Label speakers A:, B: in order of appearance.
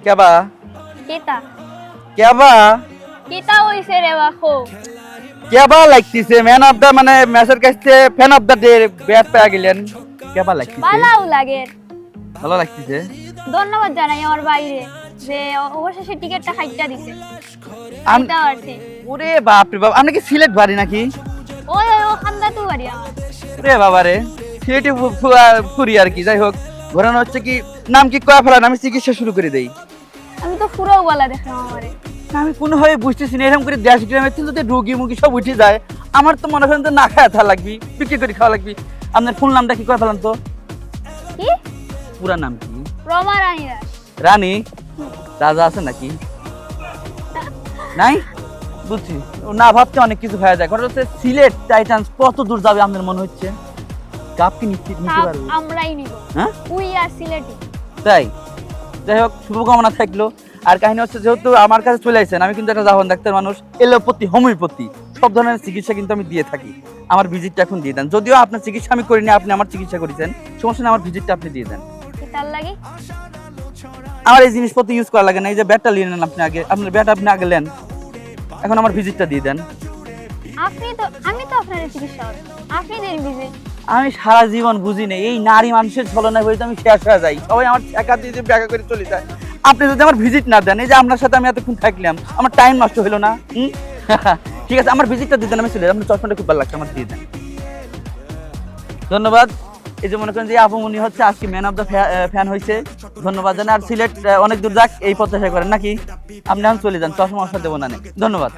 A: কেবা
B: কিতা
A: কেবা
B: কিতা হইছে রে বাখো
A: কেবা লাগতেছে ম্যান অফ দা মানে ম্যাচের কাছে fan of the day bat পেয়ে গেলেন কেবা লাগতেছে
B: ভালো লাগে
A: ভালো লাগতেছে
B: ধন্যবাদ জানাই আমার বাইরে যে অবশেষে টিকিটটা খাইটা দিছে আনতে পারছি
A: ওরে বাপ রে বাপ আপনি কি সিলেট বাড়ি নাকি
B: ওই ওই খান্দা তো বাড়ি আমার
A: রে বাবা রে সিলেটে ফুরি আর কি যাই হোক ঘোরানো হচ্ছে কি নাম কি কয়া ফেলান আমি চিকিৎসা শুরু করে দেই
B: আমি তো পুরো বলা দেখলাম আমারে
A: আমি কোনোভাবে বুঝতেছি না এরকম করে দেশ গ্রামের কিন্তু রুগী মুগি সব উঠে যায় আমার তো মনে করেন তো না খাওয়া থা লাগবি বিক্রি করে খাওয়া লাগবি আপনার ফুল নামটা কি কয়া ফেলান তো
B: কি
A: পুরা নাম কি
B: রমা রানী দাস
A: রানী রাজা আছে নাকি নাই বুঝছি না ভাবতে অনেক কিছু হয়ে যায় কারণ হচ্ছে সিলেট টাইটান্স কত দূর যাবে আপনার মনে হচ্ছে কাপ কি নিতে পারবো
B: আমরাই নিব
A: হ্যাঁ
B: উই আর সিলেটি
A: তাই যাই হোক শুভকামনা থাকলো আর কাহিনী হচ্ছে যেহেতু আমার কাছে চলে আসছেন আমি কিন্তু একটা জাহান ডাক্তার মানুষ এলোপ্যাথি হোমিওপ্যাথি সব ধরনের চিকিৎসা কিন্তু আমি দিয়ে থাকি আমার ভিজিটটা এখন দিয়ে দেন যদিও আপনার চিকিৎসা আমি করিনি আপনি আমার চিকিৎসা করেছেন সমস্যা নেই আমার ভিজিটটা আপনি দিয়ে দেন
B: তার লাগি
A: আমার এই জিনিসপত্র ইউজ করা লাগে না এই যে ব্যাটটা নিয়ে নেন আপনি আগে আপনার ব্যাট আপনি আগে নেন এখন আমার ভিজিটটা দিয়ে দেন
B: আমি তো আপনার চিকিৎসা করব আপনি দেন ভিজিট
A: আমি সারা জীবন বুঝি না এই নারী মানুষের ছলনায় হয়তো আমি শেষ হয়ে যাই সবাই আমার একা দিয়ে ব্যাখ্যা করে চলে যায় আপনি যদি আমার ভিজিট না দেন এই যে আপনার সাথে আমি এতক্ষণ থাকলাম আমার টাইম নষ্ট হলো না ঠিক আছে আমার ভিজিটটা দিয়ে দেন আমি চলে যাই আপনার চশমাটা খুব ভালো লাগছে আমার দিয়ে দেন ধন্যবাদ এই যে মনে করেন যে আপুমনি হচ্ছে আজকে ম্যান অফ দ্য ফ্যান হয়েছে ধন্যবাদ জানাই আর সিলেট অনেক দূর যাক এই প্রত্যাশা করেন নাকি আপনি এখন চলে যান চশমা দেবো না ধন্যবাদ